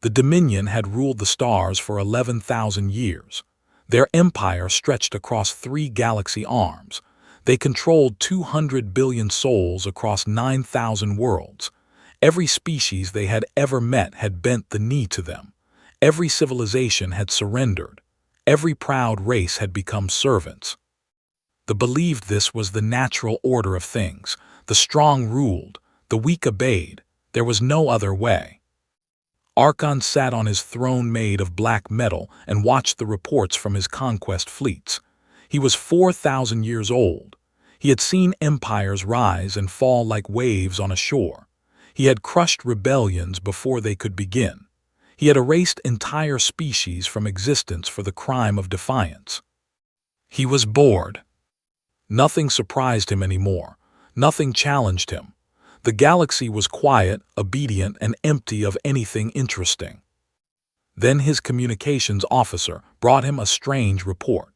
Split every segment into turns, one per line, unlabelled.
The Dominion had ruled the stars for 11,000 years. Their empire stretched across 3 galaxy arms. They controlled 200 billion souls across 9,000 worlds. Every species they had ever met had bent the knee to them. Every civilization had surrendered. Every proud race had become servants. They believed this was the natural order of things. The strong ruled, the weak obeyed. There was no other way. Archon sat on his throne made of black metal and watched the reports from his conquest fleets. He was 4,000 years old. He had seen empires rise and fall like waves on a shore. He had crushed rebellions before they could begin. He had erased entire species from existence for the crime of defiance. He was bored. Nothing surprised him anymore. Nothing challenged him. The galaxy was quiet, obedient, and empty of anything interesting. Then his communications officer brought him a strange report.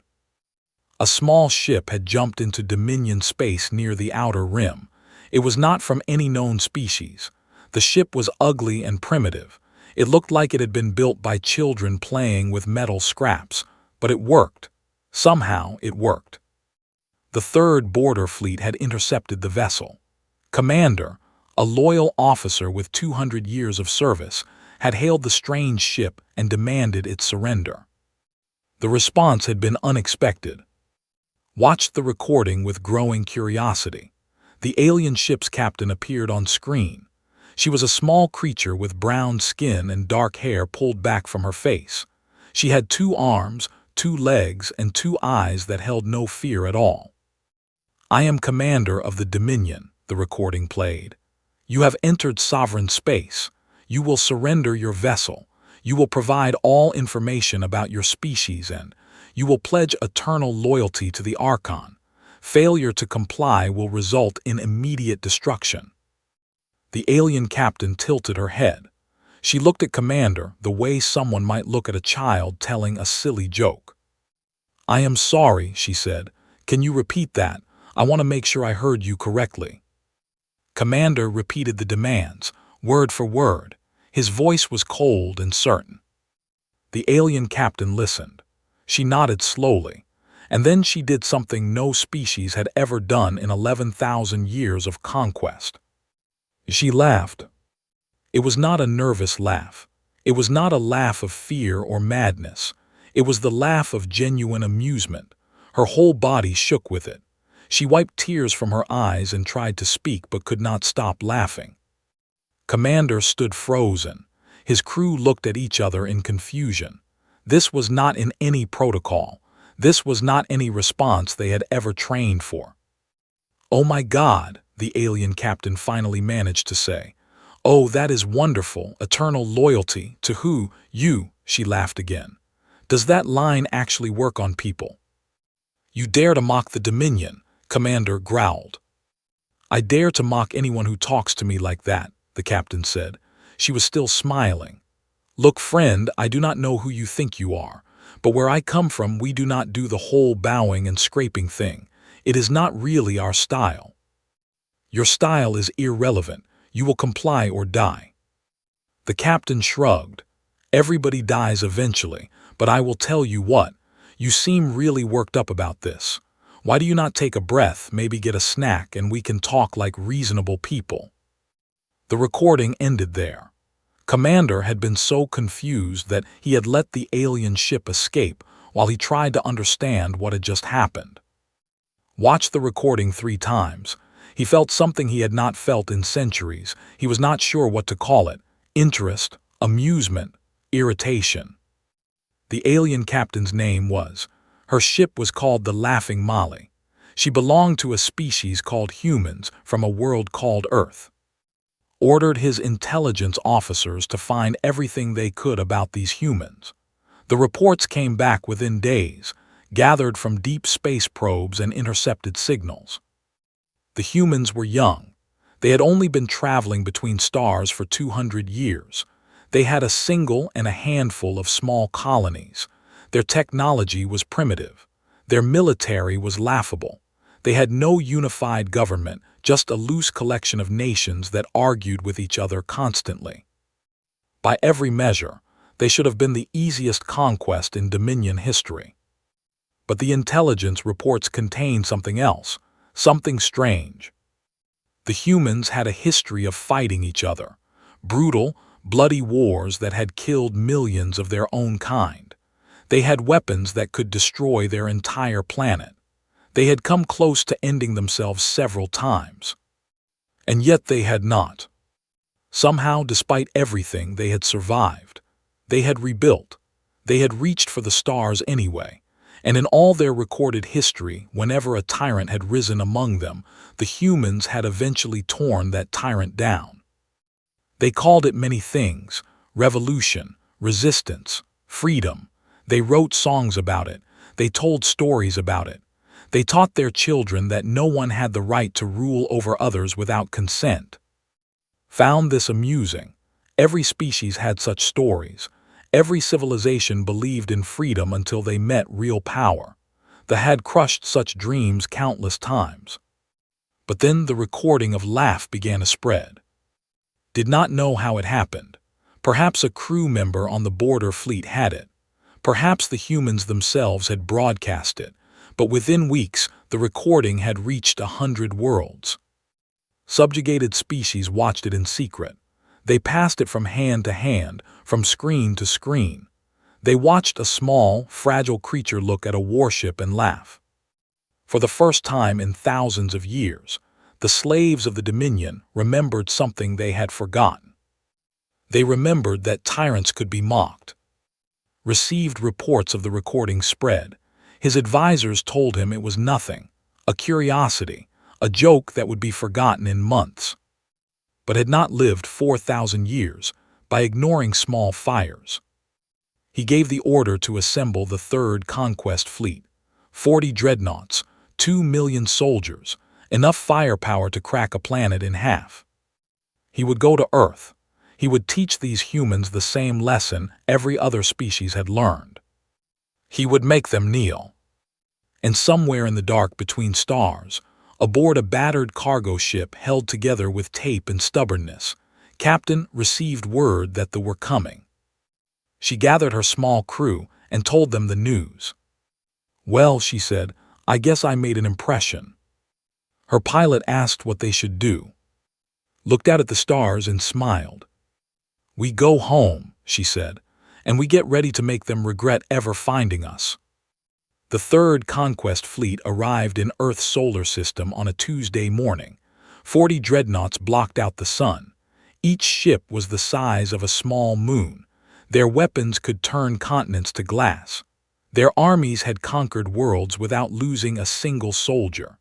A small ship had jumped into Dominion space near the outer rim. It was not from any known species. The ship was ugly and primitive. It looked like it had been built by children playing with metal scraps, but it worked. Somehow it worked. The 3rd Border Fleet had intercepted the vessel. Commander, a loyal officer with 200 years of service, had hailed the strange ship and demanded its surrender. The response had been unexpected. Watched the recording with growing curiosity. The alien ship's captain appeared on screen. She was a small creature with brown skin and dark hair pulled back from her face. She had 2 arms, 2 legs, and 2 eyes that held no fear at all. "I am commander of the Dominion," the recording played. "You have entered sovereign space. You will surrender your vessel. You will provide all information about your species and you will pledge eternal loyalty to the Archon. Failure to comply will result in immediate destruction." The alien captain tilted her head. She looked at Commander the way someone might look at a child telling a silly joke. "I am sorry," she said. "Can you repeat that? I want to make sure I heard you correctly." Commander repeated the demands, word for word. His voice was cold and certain. The alien captain listened. She nodded slowly, and then she did something no species had ever done in 11,000 years of conquest. She laughed. It was not a nervous laugh. It was not a laugh of fear or madness. It was the laugh of genuine amusement. Her whole body shook with it. She wiped tears from her eyes and tried to speak but could not stop laughing. Commander stood frozen. His crew looked at each other in confusion. This was not in any protocol. This was not any response they had ever trained for. "Oh my God," the alien captain finally managed to say. "Oh, that is wonderful, eternal loyalty. To who? You," she laughed again. "Does that line actually work on people?" "You dare to mock the Dominion," Commander growled. "I dare to mock anyone who talks to me like that," the captain said. She was still smiling. "Look, friend, I do not know who you think you are, but where I come from we do not do the whole bowing and scraping thing. It is not really our style. Your style is irrelevant. You will comply or die." The captain shrugged. "Everybody dies eventually, but I will tell you what, you seem really worked up about this. Why do you not take a breath, maybe get a snack, and we can talk like reasonable people?" The recording ended there. Commander had been so confused that he had let the alien ship escape while he tried to understand what had just happened. Watched the recording 3 times. He felt something he had not felt in centuries. He was not sure what to call it. Interest, amusement, irritation. The alien captain's name was. Her ship was called the Laughing Molly. She belonged to a species called humans from a world called Earth. Ordered his intelligence officers to find everything they could about these humans. The reports came back within days, gathered from deep space probes and intercepted signals. The humans were young. They had only been traveling between stars for 200 years. They had a single and a handful of small colonies. Their technology was primitive. Their military was laughable. They had no unified government, just a loose collection of nations that argued with each other constantly. By every measure, they should have been the easiest conquest in Dominion history. But the intelligence reports contain something else, something strange. The humans had a history of fighting each other, brutal, bloody wars that had killed millions of their own kind. They had weapons that could destroy their entire planet. They had come close to ending themselves several times. And yet they had not. Somehow, despite everything, they had survived. They had rebuilt. They had reached for the stars anyway. And in all their recorded history, whenever a tyrant had risen among them, the humans had eventually torn that tyrant down. They called it many things: revolution, resistance, freedom. They wrote songs about it. They told stories about it. They taught their children that no one had the right to rule over others without consent. Found this amusing. Every species had such stories. Every civilization believed in freedom until they met real power. They had crushed such dreams countless times. But then the recording of laugh began to spread. Did not know how it happened. Perhaps a crew member on the border fleet had it. Perhaps the humans themselves had broadcast it. But within weeks, the recording had reached 100 worlds. Subjugated species watched it in secret. They passed it from hand to hand, from screen to screen. They watched a small, fragile creature look at a warship and laugh. For the first time in thousands of years, the slaves of the Dominion remembered something they had forgotten. They remembered that tyrants could be mocked. Received reports of the recording spread. His advisors told him it was nothing, a curiosity, a joke that would be forgotten in months. But had not lived 4,000 years by ignoring small fires. He gave the order to assemble the Third Conquest Fleet, 40 dreadnoughts, 2 million soldiers, enough firepower to crack a planet in half. He would go to Earth. He would teach these humans the same lesson every other species had learned. He would make them kneel. And somewhere in the dark between stars, aboard a battered cargo ship held together with tape and stubbornness, Captain received word that they were coming. She gathered her small crew and told them the news. "Well," she said, "I guess I made an impression." Her pilot asked what they should do. Looked out at the stars and smiled. "We go home," she said, "and we get ready to make them regret ever finding us." The Third Conquest Fleet arrived in Earth's solar system on a Tuesday morning. 40 dreadnoughts blocked out the sun. Each ship was the size of a small moon. Their weapons could turn continents to glass. Their armies had conquered worlds without losing a single soldier.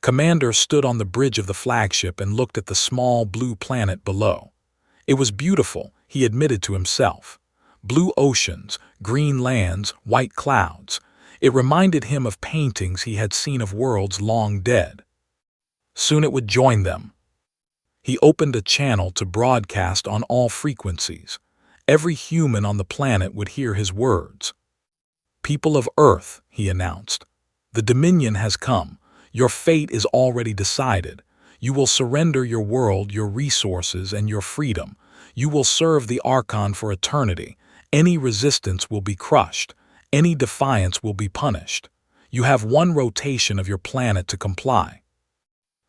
Commander stood on the bridge of the flagship and looked at the small blue planet below. It was beautiful, he admitted to himself. Blue oceans, green lands, white clouds. It reminded him of paintings he had seen of worlds long dead. Soon it would join them. He opened a channel to broadcast on all frequencies. Every human on the planet would hear his words. "People of Earth," he announced, "the Dominion has come. Your fate is already decided. You will surrender your world, your resources, and your freedom. You will serve the Archon for eternity. Any resistance will be crushed. Any defiance will be punished. You have one rotation of your planet to comply."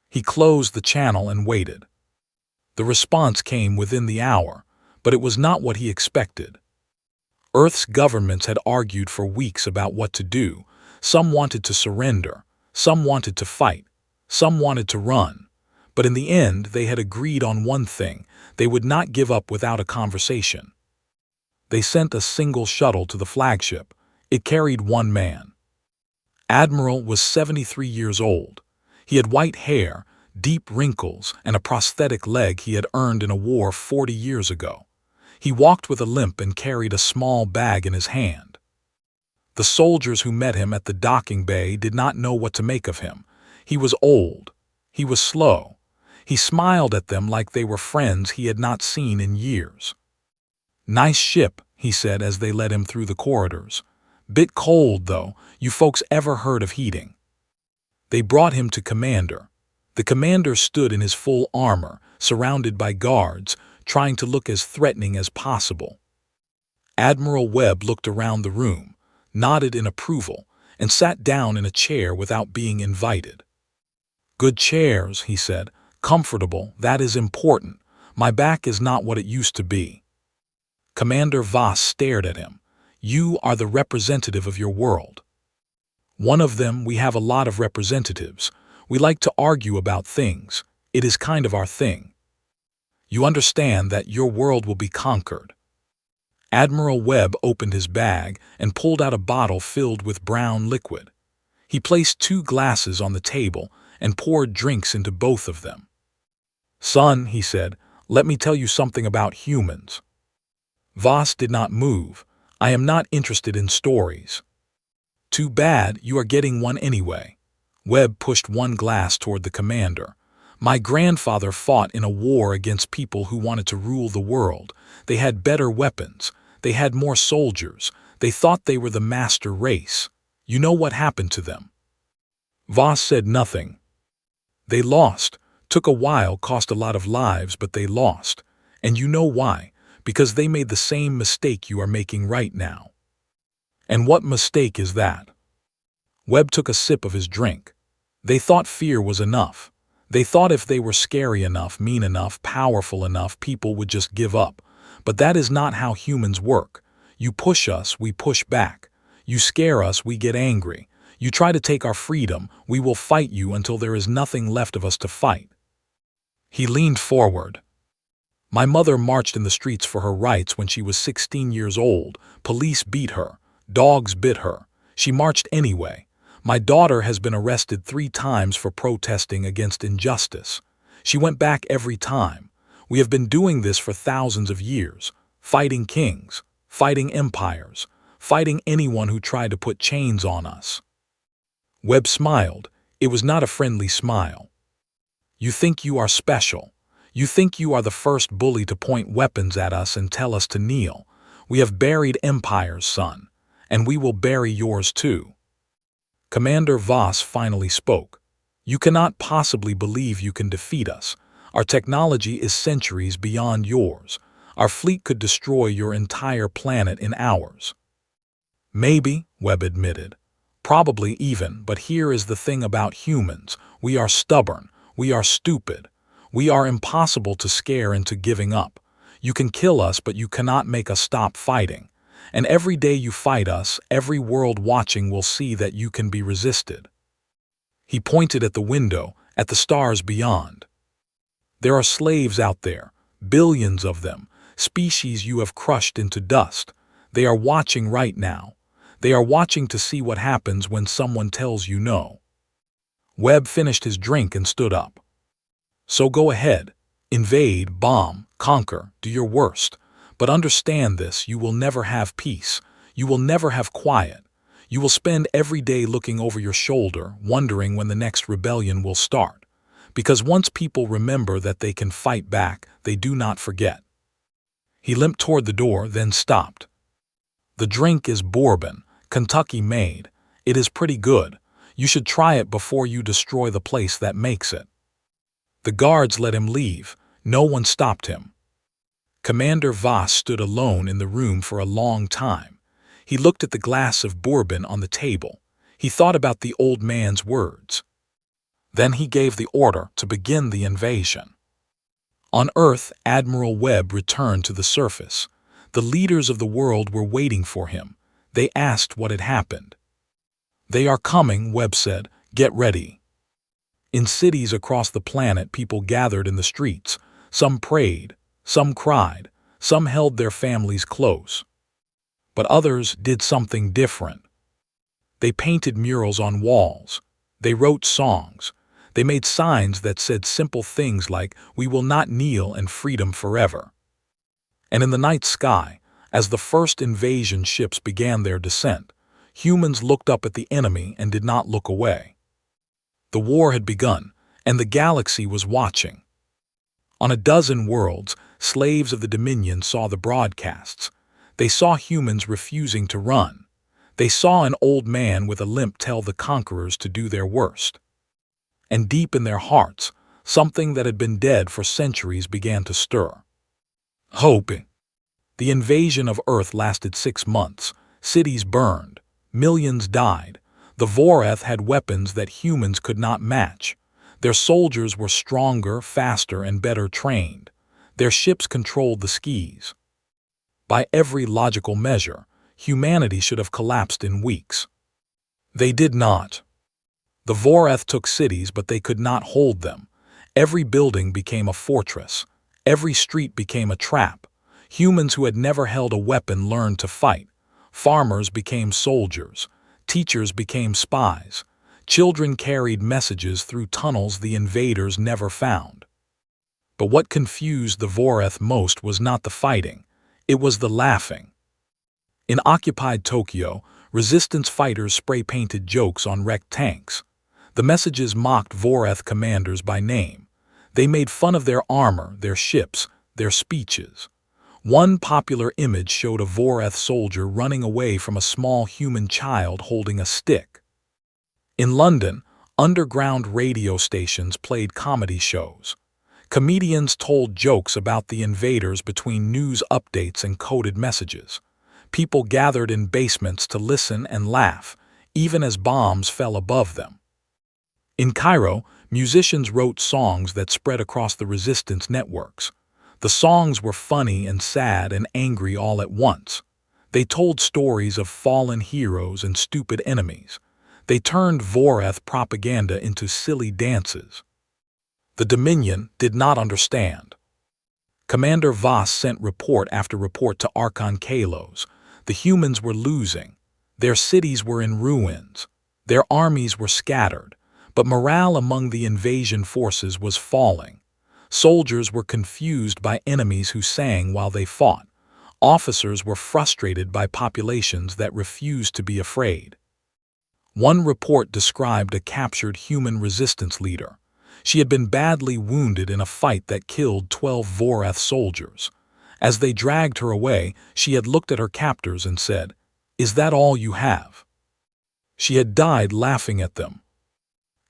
He closed the channel and waited. The response came within the hour, but it was not what he expected. Earth's governments had argued for weeks about what to do. Some wanted to surrender. Some wanted to fight. Some wanted to run. But in the end, they had agreed on one thing: they would not give up without a conversation. They sent a single shuttle to the flagship. It carried one man. Admiral was 73 years old. He had white hair, deep wrinkles, and a prosthetic leg he had earned in a war 40 years ago. He walked with a limp and carried a small bag in his hand. The soldiers who met him at the docking bay did not know what to make of him. He was old. He was slow. He smiled at them like they were friends he had not seen in years. "Nice ship," he said as they led him through the corridors. "Bit cold, though. You folks ever heard of heating?" They brought him to Commander. The commander stood in his full armor, surrounded by guards, trying to look as threatening as possible. Admiral Webb looked around the room, nodded in approval, and sat down in a chair without being invited. "Good chairs," he said. "Comfortable, that is important. My back is not what it used to be." Commander Voss stared at him. "You are the representative of your world." "One of them. We have a lot of representatives. We like to argue about things. It is kind of our thing. You understand that your world will be conquered." Admiral Webb opened his bag and pulled out a bottle filled with brown liquid. He placed 2 glasses on the table and poured drinks into both of them. "Son," he said, "let me tell you something about humans." Voss did not move. "I am not interested in stories." "Too bad, you are getting one anyway." Webb pushed 1 glass toward the commander. "My grandfather fought in a war against people who wanted to rule the world. They had better weapons. They had more soldiers. They thought they were the master race. You know what happened to them?" Voss said nothing. "They lost. Took a while, cost a lot of lives, but they lost. And you know why? Because they made the same mistake you are making right now." "And what mistake is that?" Webb took a sip of his drink. "They thought fear was enough. They thought if they were scary enough, mean enough, powerful enough, people would just give up. But that is not how humans work. You push us, we push back. You scare us, we get angry. You try to take our freedom, we will fight you until there is nothing left of us to fight." He leaned forward. "My mother marched in the streets for her rights when she was 16 years old. Police beat her. Dogs bit her. She marched anyway. My daughter has been arrested 3 times for protesting against injustice. She went back every time. We have been doing this for thousands of years, fighting kings, fighting empires, fighting anyone who tried to put chains on us." Webb smiled. It was not a friendly smile. "You think you are special. You think you are the first bully to point weapons at us and tell us to kneel. We have buried empires, son, and we will bury yours too." Commander Voss finally spoke. "You cannot possibly believe you can defeat us. Our technology is centuries beyond yours. Our fleet could destroy your entire planet in hours." "Maybe," Webb admitted. "Probably even, but here is the thing about humans. We are stubborn. We are stupid. We are impossible to scare into giving up. You can kill us, but you cannot make us stop fighting. And every day you fight us, every world watching will see that you can be resisted." He pointed at the window, at the stars beyond. "There are slaves out there, billions of them, species you have crushed into dust. They are watching right now. They are watching to see what happens when someone tells you no." Webb finished his drink and stood up. "So go ahead. Invade, bomb, conquer, do your worst. But understand this, you will never have peace. You will never have quiet. You will spend every day looking over your shoulder, wondering when the next rebellion will start. Because once people remember that they can fight back, they do not forget." He limped toward the door, then stopped. "The drink is bourbon, Kentucky made. It is pretty good. You should try it before you destroy the place that makes it." The guards let him leave. No one stopped him. Commander Voss stood alone in the room for a long time. He looked at the glass of bourbon on the table. He thought about the old man's words. Then he gave the order to begin the invasion. On Earth, Admiral Webb returned to the surface. The leaders of the world were waiting for him. They asked what had happened. "They are coming," Webb said. "Get ready." In cities across the planet, people gathered in the streets. Some prayed, some cried, some held their families close. But others did something different. They painted murals on walls. They wrote songs. They made signs that said simple things like, "We will not kneel and freedom forever." And in the night sky, as the first invasion ships began their descent, humans looked up at the enemy and did not look away. The war had begun, and the galaxy was watching. On a dozen worlds, slaves of the Dominion saw the broadcasts. They saw humans refusing to run. They saw an old man with a limp tell the conquerors to do their worst. And deep in their hearts, something that had been dead for centuries began to stir. Hoping. The invasion of Earth lasted 6 months. Cities burned. Millions died. The Voreth had weapons that humans could not match. Their soldiers were stronger, faster, and better trained. Their ships controlled the skies. By every logical measure, humanity should have collapsed in weeks. They did not. The Voreth took cities, but they could not hold them. Every building became a fortress. Every street became a trap. Humans who had never held a weapon learned to fight. Farmers became soldiers. Teachers became spies. Children carried messages through tunnels the invaders never found. But what confused the Voreth most was not the fighting. It was the laughing. In occupied Tokyo, resistance fighters spray-painted jokes on wrecked tanks. The messages mocked Voreth commanders by name. They made fun of their armor, their ships, their speeches. One popular image showed a Voreth soldier running away from a small human child holding a stick. In London, underground radio stations played comedy shows. Comedians told jokes about the invaders between news updates and coded messages. People gathered in basements to listen and laugh, even as bombs fell above them. In Cairo, musicians wrote songs that spread across the resistance networks. The songs were funny and sad and angry all at once. They told stories of fallen heroes and stupid enemies. They turned Voreth propaganda into silly dances. The Dominion did not understand. Commander Voss sent report after report to Archon Kalos. The humans were losing. Their cities were in ruins. Their armies were scattered. But morale among the invasion forces was falling. Soldiers were confused by enemies who sang while they fought. Officers were frustrated by populations that refused to be afraid. One report described a captured human resistance leader. She had been badly wounded in a fight that killed 12 Voreth soldiers. As they dragged her away, she had looked at her captors and said, "Is that all you have?" She had died laughing at them.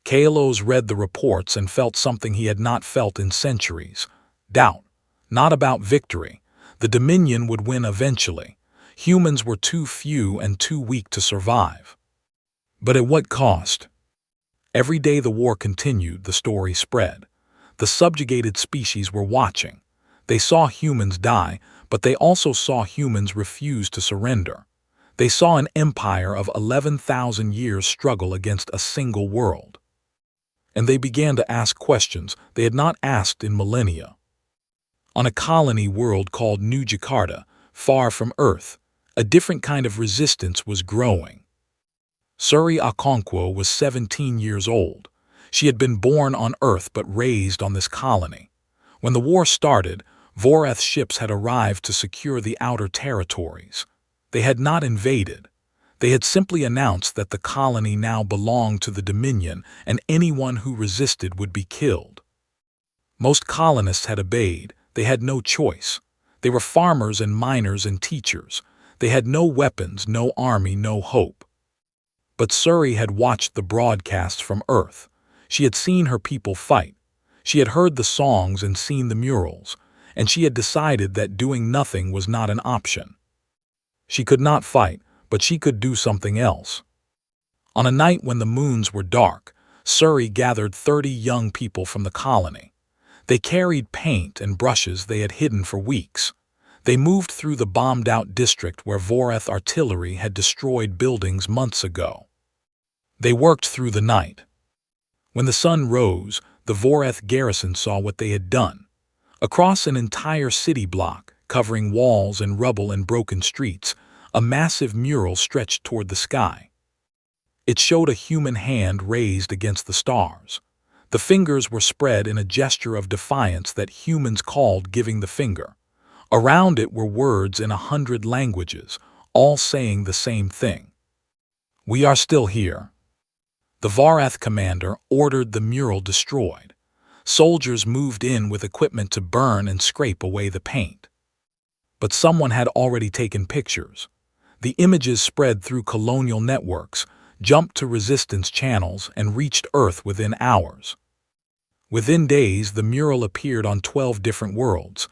Kalos read the reports and felt something he had not felt in centuries. Doubt. Not about victory. The Dominion would win eventually. Humans were too few and too weak to survive. But at what cost? Every day the war continued, the story spread. The subjugated species were watching. They saw humans die, but they also saw humans refuse to surrender. They saw an empire of 11,000 years struggle against a single world. And they began to ask questions they had not asked in millennia. On a colony world called New Jakarta, far from Earth, a different kind of resistance was growing. Suri Okonkwo was 17 years old. She had been born on Earth but raised on this colony. When the war started, Voreth ships had arrived to secure the outer territories. They had not invaded. They had simply announced that the colony now belonged to the Dominion and anyone who resisted would be killed. Most colonists had obeyed. They had no choice. They were farmers and miners and teachers. They had no weapons, no army, no hope. But Suri had watched the broadcasts from Earth. She had seen her people fight. She had heard the songs and seen the murals, and she had decided that doing nothing was not an option. She could not fight, but she could do something else. On a night when the moons were dark, Suri gathered 30 young people from the colony. They carried paint and brushes they had hidden for weeks. They moved through the bombed-out district where Voreth artillery had destroyed buildings months ago. They worked through the night. When the sun rose, the Voreth garrison saw what they had done. Across an entire city block, covering walls and rubble and broken streets, a massive mural stretched toward the sky. It showed a human hand raised against the stars. The fingers were spread in a gesture of defiance that humans called giving the finger. Around it were words in 100 languages, all saying the same thing. "We are still here." The Voreth commander ordered the mural destroyed. Soldiers moved in with equipment to burn and scrape away the paint. But someone had already taken pictures. The images spread through colonial networks, jumped to resistance channels, and reached Earth within hours. Within days, the mural appeared on 12 different worlds.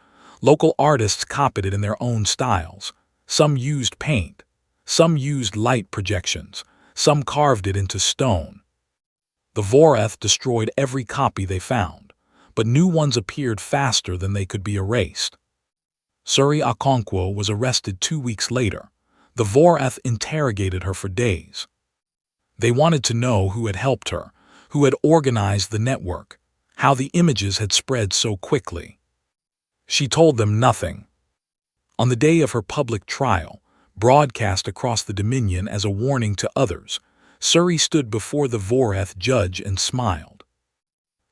Local artists copied it in their own styles. Some used paint. Some used light projections. Some carved it into stone. The Voreth destroyed every copy they found, but new ones appeared faster than they could be erased. Suri Okonkwo was arrested 2 weeks later. The Voreth interrogated her for days. They wanted to know who had helped her, who had organized the network, how the images had spread so quickly. She told them nothing. On the day of her public trial, broadcast across the Dominion as a warning to others, Suri stood before the Voreth judge and smiled.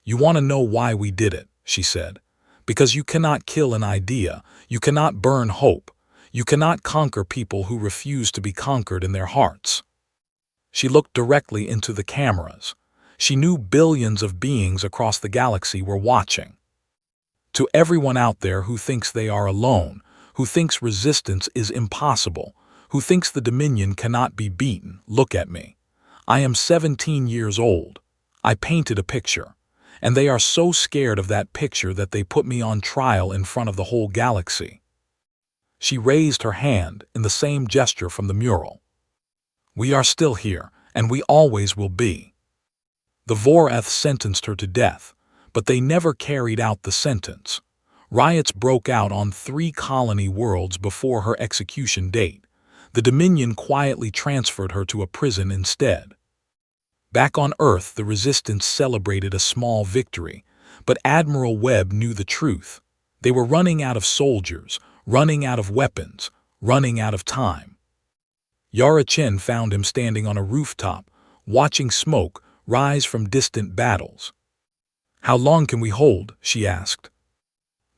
"You want to know why we did it," she said. "Because you cannot kill an idea, you cannot burn hope, you cannot conquer people who refuse to be conquered in their hearts." She looked directly into the cameras. She knew billions of beings across the galaxy were watching. To everyone out there who thinks they are alone, who thinks resistance is impossible, who thinks the Dominion cannot be beaten, look at me. I am 17 years old. I painted a picture, and they are so scared of that picture that they put me on trial in front of the whole galaxy. She raised her hand in the same gesture from the mural. "We are still here, and we always will be." The Voreth sentenced her to death, but they never carried out the sentence. Riots broke out on 3 colony worlds before her execution date. The Dominion quietly transferred her to a prison instead. Back on Earth, the Resistance celebrated a small victory, but Admiral Webb knew the truth. They were running out of soldiers, running out of weapons, running out of time. Yara Chen found him standing on a rooftop, watching smoke rise from distant battles. "How long can we hold?" she asked.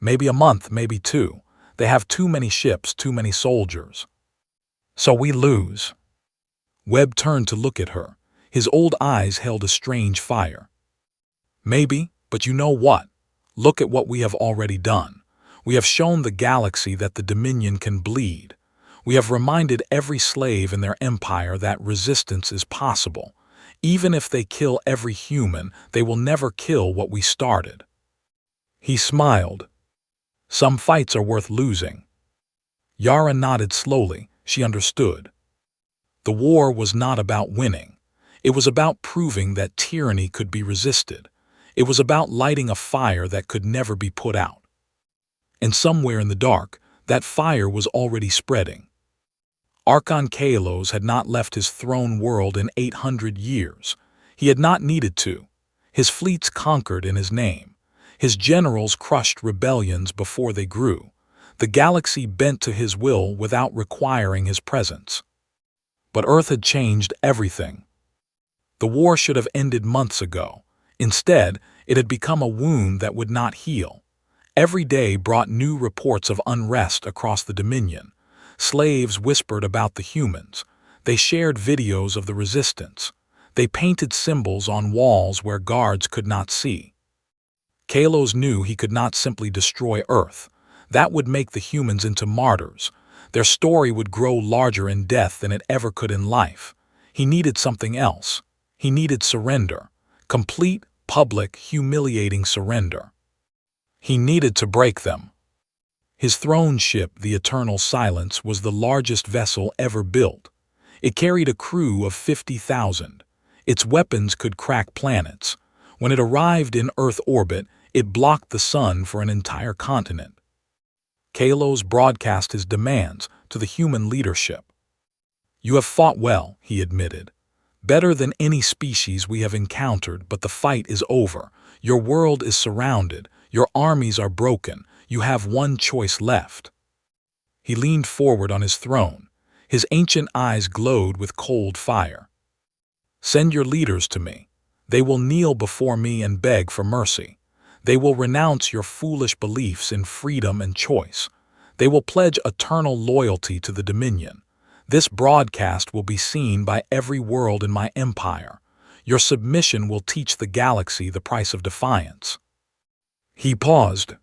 "Maybe a month, maybe 2. They have too many ships, too many soldiers." "So we lose." Webb turned to look at her. His old eyes held a strange fire. "Maybe, but you know what? Look at what we have already done. We have shown the galaxy that the Dominion can bleed. We have reminded every slave in their empire that resistance is possible. Even if they kill every human, they will never kill what we started." He smiled. "Some fights are worth losing." Yara nodded slowly. She understood. The war was not about winning. It was about proving that tyranny could be resisted. It was about lighting a fire that could never be put out. And somewhere in the dark, that fire was already spreading. Archon Kalos had not left his throne world in 800 years. He had not needed to. His fleets conquered in his name. His generals crushed rebellions before they grew. The galaxy bent to his will without requiring his presence. But Earth had changed everything. The war should have ended months ago. Instead, it had become a wound that would not heal. Every day brought new reports of unrest across the Dominion. Slaves whispered about the humans. They shared videos of the resistance. They painted symbols on walls where guards could not see. Kalos knew he could not simply destroy Earth. That would make the humans into martyrs. Their story would grow larger in death than it ever could in life. He needed something else. He needed surrender. Complete, public, humiliating surrender. He needed to break them. His throne ship, the Eternal Silence, was the largest vessel ever built. It carried a crew of 50,000. Its weapons could crack planets. When it arrived in Earth orbit, it blocked the sun for an entire continent. Kalos broadcast his demands to the human leadership. "You have fought well," he admitted. "Better than any species we have encountered, but the fight is over. Your world is surrounded. Your armies are broken. You have one choice left." He leaned forward on his throne. His ancient eyes glowed with cold fire. "Send your leaders to me. They will kneel before me and beg for mercy. They will renounce your foolish beliefs in freedom and choice. They will pledge eternal loyalty to the Dominion. This broadcast will be seen by every world in my empire. Your submission will teach the galaxy the price of defiance." He paused.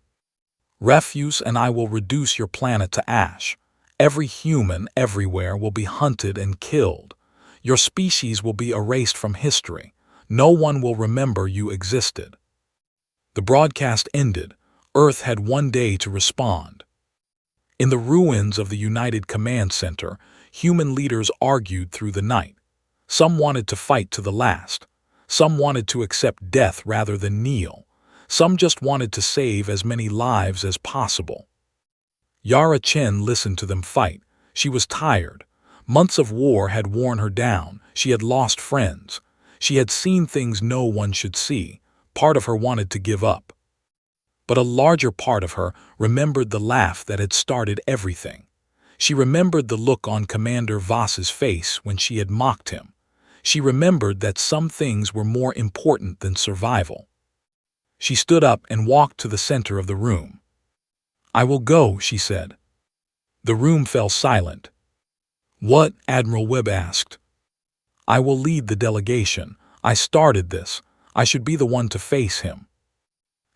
"Refuse, and I will reduce your planet to ash. Every human everywhere will be hunted and killed. Your species will be erased from history. No one will remember you existed." The broadcast ended. Earth had one day to respond. In the ruins of the United Command Center, human leaders argued through the night. Some wanted to fight to the last. Some wanted to accept death rather than kneel. Some just wanted to save as many lives as possible. Yara Chen listened to them fight. She was tired. Months of war had worn her down. She had lost friends. She had seen things no one should see. Part of her wanted to give up. But a larger part of her remembered the laugh that had started everything. She remembered the look on Commander Voss's face when she had mocked him. She remembered that some things were more important than survival. She stood up and walked to the center of the room. "I will go," she said. The room fell silent. "What?" Admiral Webb asked. "I will lead the delegation. I started this. I should be the one to face him."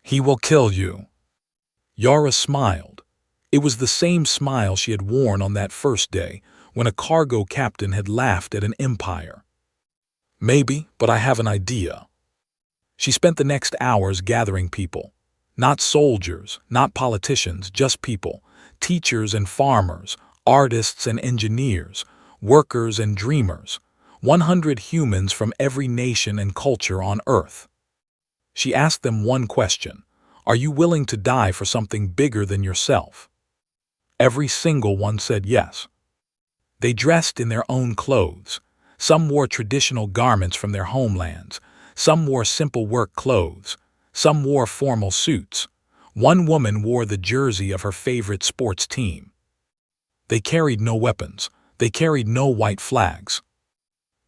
"He will kill you." Yara smiled. It was the same smile she had worn on that first day, when a cargo captain had laughed at an empire. "Maybe, but I have an idea." She spent the next hours gathering people. Not soldiers, not politicians, just people. Teachers and farmers, artists and engineers, workers and dreamers. 100 humans from every nation and culture on Earth. She asked them one question: are you willing to die for something bigger than yourself? Every single one said yes. They dressed in their own clothes. Some wore traditional garments from their homelands. Some wore simple work clothes. Some wore formal suits. One woman wore the jersey of her favorite sports team. They carried no weapons. They carried no white flags.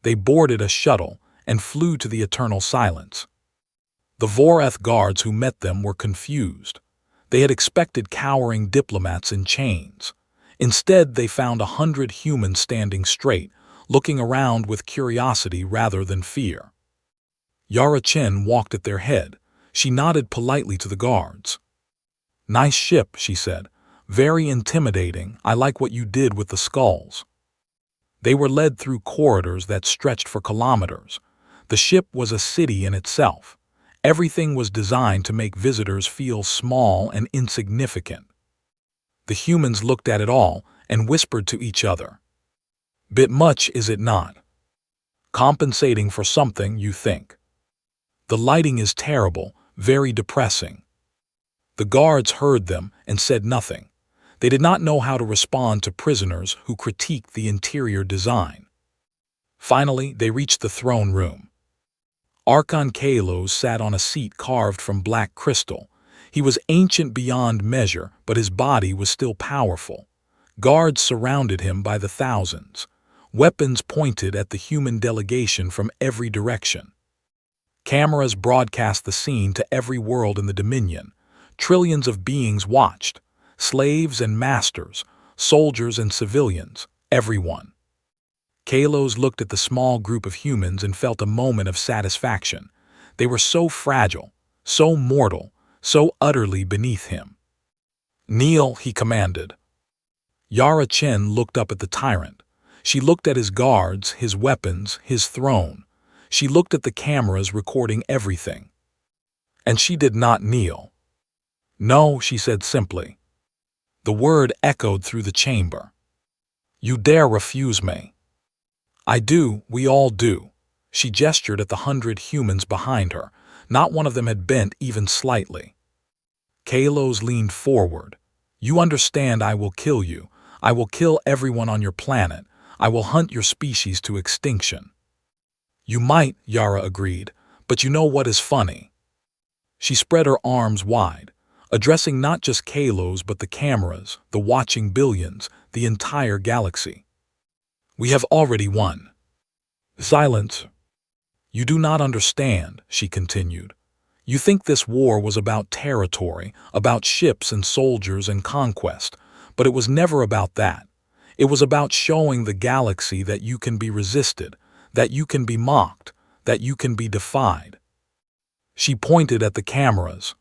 They boarded a shuttle and flew to the eternal silence. The Vorath guards who met them were confused. They had expected cowering diplomats in chains. Instead, they found 100 humans standing straight, looking around with curiosity rather than fear. Yara Chen walked at their head. She nodded politely to the guards. "Nice ship," she said. "Very intimidating. I like what you did with the skulls." They were led through corridors that stretched for kilometers. The ship was a city in itself. Everything was designed to make visitors feel small and insignificant. The humans looked at it all and whispered to each other. "Bit much, is it not? Compensating for something, you think? The lighting is terrible, very depressing." The guards heard them and said nothing. They did not know how to respond to prisoners who critiqued the interior design. Finally, they reached the throne room. Archon Kalos sat on a seat carved from black crystal. He was ancient beyond measure, but his body was still powerful. Guards surrounded him by the thousands. Weapons pointed at the human delegation from every direction. Cameras broadcast the scene to every world in the Dominion. Trillions of beings watched. Slaves and masters, soldiers and civilians, everyone. Kalos looked at the small group of humans and felt a moment of satisfaction. They were so fragile, so mortal, so utterly beneath him. "Kneel," he commanded. Yara Chen looked up at the tyrant. She looked at his guards, his weapons, his throne. She looked at the cameras recording everything. And she did not kneel. "No," she said simply. The word echoed through the chamber. "You dare refuse me?" "I do, we all do." She gestured at the 100 humans behind her. Not one of them had bent even slightly. Kalos leaned forward. "You understand I will kill you. I will kill everyone on your planet. I will hunt your species to extinction." "You might," Yara agreed, "but you know what is funny?" She spread her arms wide, addressing not just Kalos but the cameras, the watching billions, the entire galaxy. "We have already won." "Silence." "You do not understand," she continued. "You think this war was about territory, about ships and soldiers and conquest, but it was never about that. It was about showing the galaxy that you can be resisted, that you can be mocked, that you can be defied." She pointed at the cameras.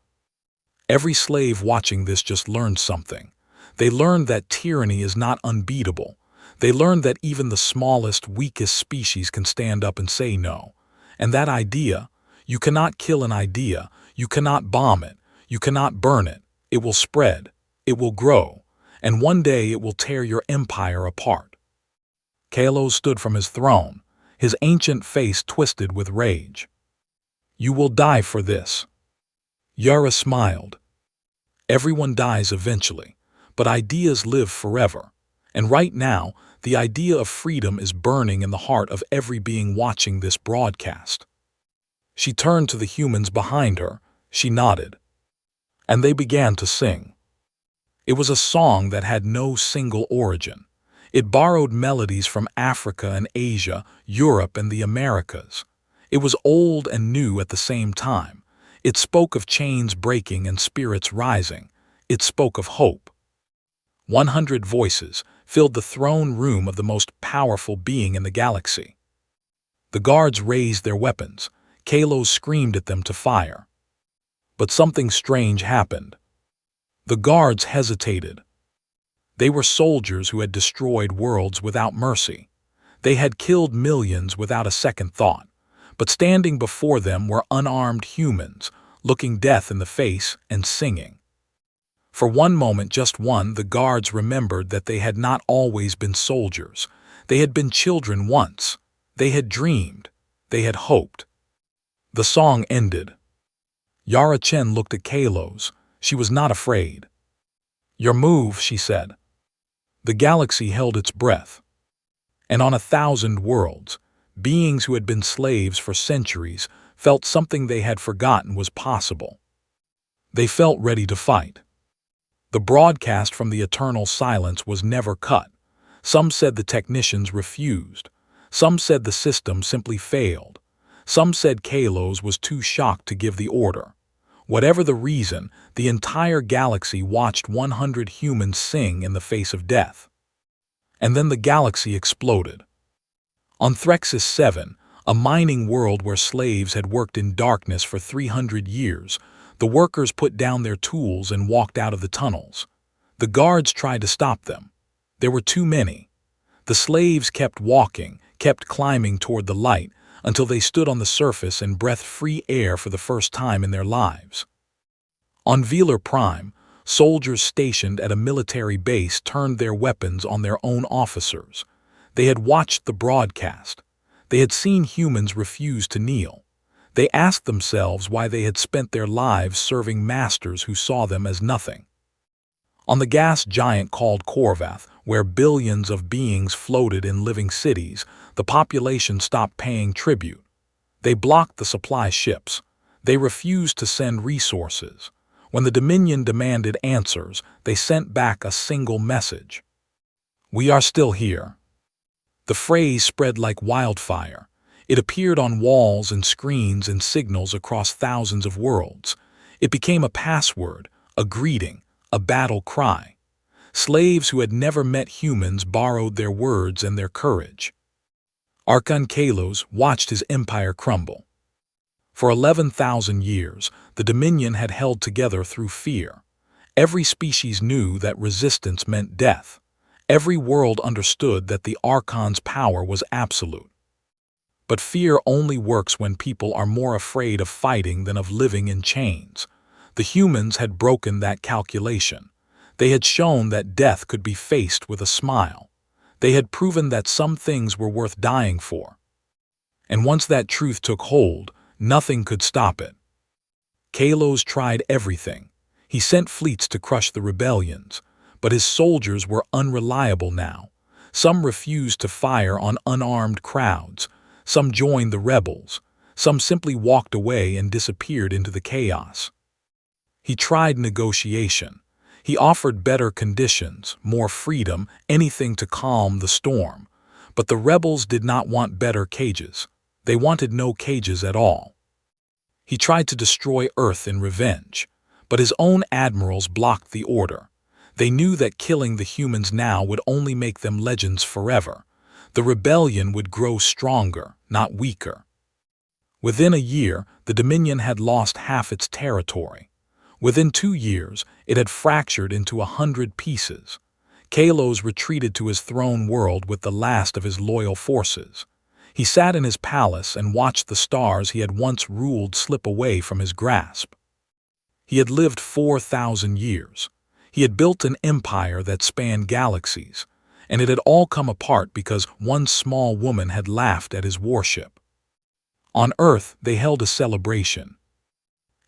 Every slave watching this just learned something. They learned that tyranny is not unbeatable. They learned that even the smallest, weakest species can stand up and say no. And that idea, you cannot kill an idea, you cannot bomb it, you cannot burn it, It will spread, it will grow, and one day it will tear your empire apart. Kalos stood from his throne, his ancient face twisted with rage. You will die for this. Yara smiled. Everyone dies eventually, but ideas live forever. And right now, the idea of freedom is burning in the heart of every being watching this broadcast. She turned to the humans behind her, she nodded. And they began to sing. It was a song that had no single origin. It borrowed melodies from Africa and Asia, Europe and the Americas. It was old and new at the same time. It spoke of chains breaking and spirits rising. It spoke of hope. 100 voices filled the throne room of the most powerful being in the galaxy. The guards raised their weapons. Kalos screamed at them to fire. But something strange happened. The guards hesitated. They were soldiers who had destroyed worlds without mercy. They had killed millions without a second thought. But standing before them were unarmed humans, looking death in the face and singing. For one moment, just one, the guards remembered that they had not always been soldiers. They had been children once. They had dreamed. They had hoped. The song ended. Yara Chen looked at Kalos. She was not afraid. Your move, she said. The galaxy held its breath. And on 1,000 worlds, beings who had been slaves for centuries felt something they had forgotten was possible. They felt ready to fight. The broadcast from the eternal silence was never cut. Some said the technicians refused. Some said the system simply failed. Some said Kalos was too shocked to give the order. Whatever the reason, the entire galaxy watched 100 humans sing in the face of death. And then the galaxy exploded. On Threxis 7, a mining world where slaves had worked in darkness for 300 years, the workers put down their tools and walked out of the tunnels. The guards tried to stop them. There were too many. The slaves kept walking, kept climbing toward the light, until they stood on the surface and breathed free air for the first time in their lives. On Velar Prime, soldiers stationed at a military base turned their weapons on their own officers. They had watched the broadcast. They had seen humans refuse to kneel. They asked themselves why they had spent their lives serving masters who saw them as nothing. On the gas giant called Korvath, where billions of beings floated in living cities, the population stopped paying tribute. They blocked the supply ships. They refused to send resources. When the Dominion demanded answers, they sent back a single message. We are still here. The phrase spread like wildfire. It appeared on walls and screens and signals across thousands of worlds. It became a password, a greeting, a battle cry. Slaves who had never met humans borrowed their words and their courage. Archon Kalos watched his empire crumble. For 11,000 years, the Dominion had held together through fear. Every species knew that resistance meant death. Every world understood that the Archon's power was absolute. But fear only works when people are more afraid of fighting than of living in chains. The humans had broken that calculation. They had shown that death could be faced with a smile. They had proven that some things were worth dying for. And once that truth took hold, nothing could stop it. Kalos tried everything. He sent fleets to crush the rebellions, but his soldiers were unreliable now. Some refused to fire on unarmed crowds. Some joined the rebels. Some simply walked away and disappeared into the chaos. He tried negotiation. He offered better conditions, more freedom, anything to calm the storm. But the rebels did not want better cages. They wanted no cages at all. He tried to destroy Earth in revenge, but his own admirals blocked the order. They knew that killing the humans now would only make them legends forever. The rebellion would grow stronger, not weaker. Within a year, the Dominion had lost half its territory. Within 2 years, it had fractured into 100 pieces. Kalos retreated to his throne world with the last of his loyal forces. He sat in his palace and watched the stars he had once ruled slip away from his grasp. He had lived 4,000 years. He had built an empire that spanned galaxies, and it had all come apart because one small woman had laughed at his warship. On Earth, they held a celebration.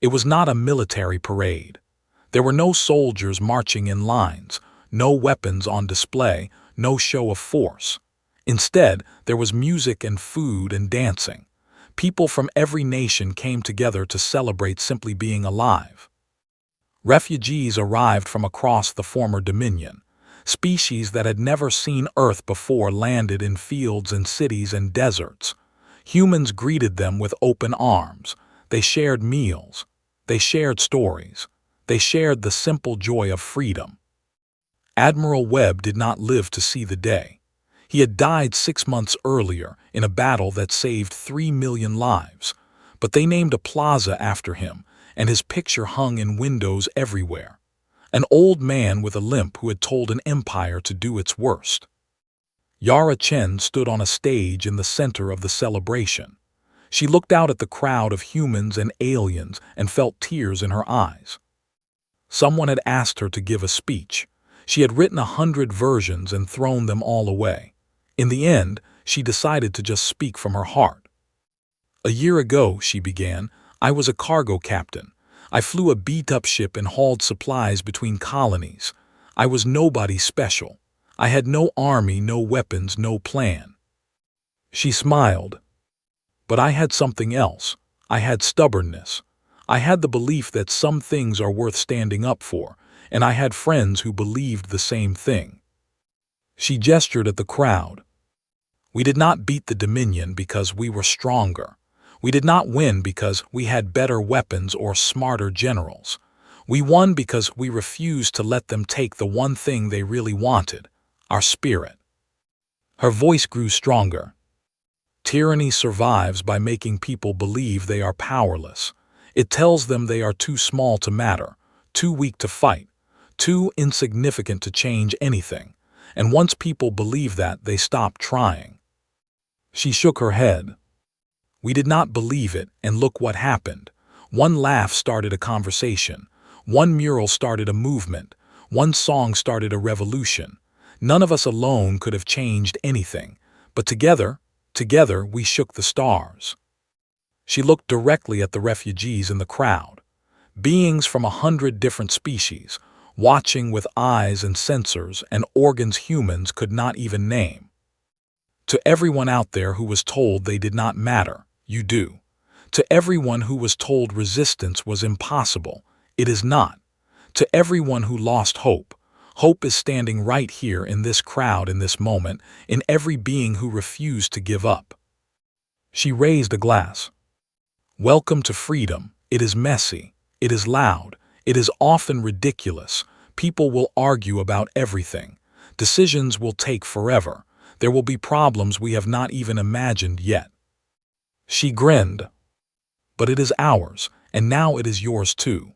It was not a military parade. There were no soldiers marching in lines, no weapons on display, no show of force. Instead, there was music and food and dancing. People from every nation came together to celebrate simply being alive. Refugees arrived from across the former Dominion. Species that had never seen Earth before landed in fields and cities and deserts. Humans greeted them with open arms. They shared meals. They shared stories. They shared the simple joy of freedom. Admiral Webb did not live to see the day. He had died 6 months earlier in a battle that saved 3 million lives, but they named a plaza after him, and his picture hung in windows everywhere. An old man with a limp who had told an empire to do its worst. Yara Chen stood on a stage in the center of the celebration. She looked out at the crowd of humans and aliens and felt tears in her eyes. Someone had asked her to give a speech. She had written 100 versions and thrown them all away. In the end, she decided to just speak from her heart. "A year ago," she began, "I was a cargo captain. I flew a beat-up ship and hauled supplies between colonies. I was nobody special. I had no army, no weapons, no plan." She smiled. "But I had something else. I had stubbornness. I had the belief that some things are worth standing up for, and I had friends who believed the same thing." She gestured at the crowd. "We did not beat the Dominion because we were stronger. We did not win because we had better weapons or smarter generals. We won because we refused to let them take the one thing they really wanted, our spirit." Her voice grew stronger. "Tyranny survives by making people believe they are powerless. It tells them they are too small to matter, too weak to fight, too insignificant to change anything. And once people believe that, they stop trying." She shook her head. "We did not believe it, and look what happened. One laugh started a conversation. One mural started a movement. One song started a revolution. None of us alone could have changed anything. But together we shook the stars." She looked directly at the refugees in the crowd. Beings from 100 different species, watching with eyes and sensors and organs humans could not even name. To everyone out there who was told they did not matter, you do. To everyone who was told resistance was impossible, it is not. To everyone who lost hope, hope is standing right here in this crowd in this moment, in every being who refused to give up. She raised a glass. "Welcome to freedom. It is messy. It is loud. It is often ridiculous. People will argue about everything. Decisions will take forever. There will be problems we have not even imagined yet." She grinned. "But it is ours, and now it is yours too."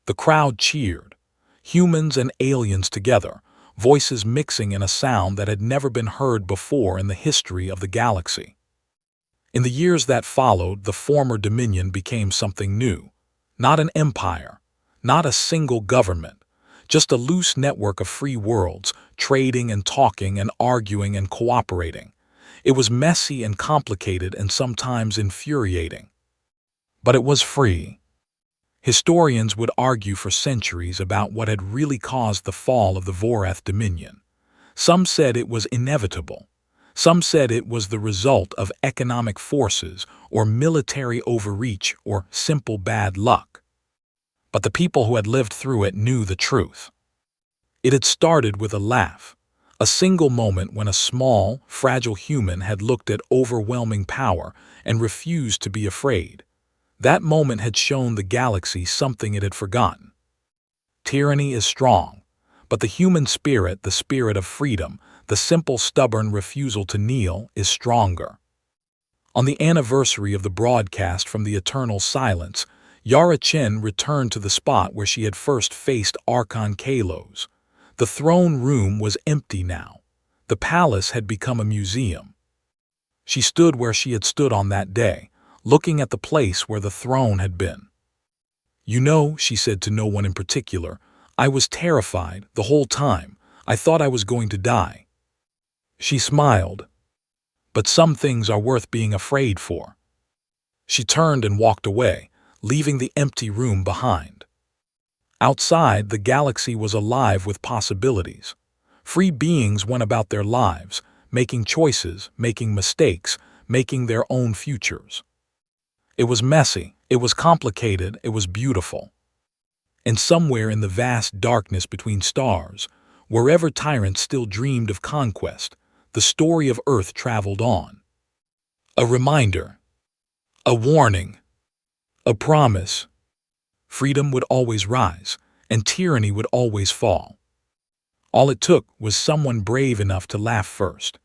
The crowd cheered. Humans and aliens together, voices mixing in a sound that had never been heard before in the history of the galaxy. In the years that followed, the former Dominion became something new. Not an empire, not a single government, just a loose network of free worlds, trading and talking and arguing and cooperating. It was messy and complicated and sometimes infuriating. But it was free. Historians would argue for centuries about what had really caused the fall of the Vorath Dominion. Some said it was inevitable. Some said it was the result of economic forces or military overreach or simple bad luck. But the people who had lived through it knew the truth. It had started with a laugh, a single moment when a small, fragile human had looked at overwhelming power and refused to be afraid. That moment had shown the galaxy something it had forgotten. Tyranny is strong, but the human spirit, the spirit of freedom, the simple, stubborn refusal to kneel, is stronger. On the anniversary of the broadcast from the eternal silence, Yara Chen returned to the spot where she had first faced Archon Kalos. The throne room was empty now. The palace had become a museum. She stood where she had stood on that day, looking at the place where the throne had been. "You know," she said to no one in particular, "I was terrified the whole time. I thought I was going to die." She smiled. "But some things are worth being afraid for." She turned and walked away, leaving the empty room behind. Outside, the galaxy was alive with possibilities. Free beings went about their lives, making choices, making mistakes, making their own futures. It was messy, it was complicated, it was beautiful. And somewhere in the vast darkness between stars, wherever tyrants still dreamed of conquest, the story of Earth traveled on. A reminder, a warning, a promise. Freedom would always rise, and tyranny would always fall. All it took was someone brave enough to laugh first.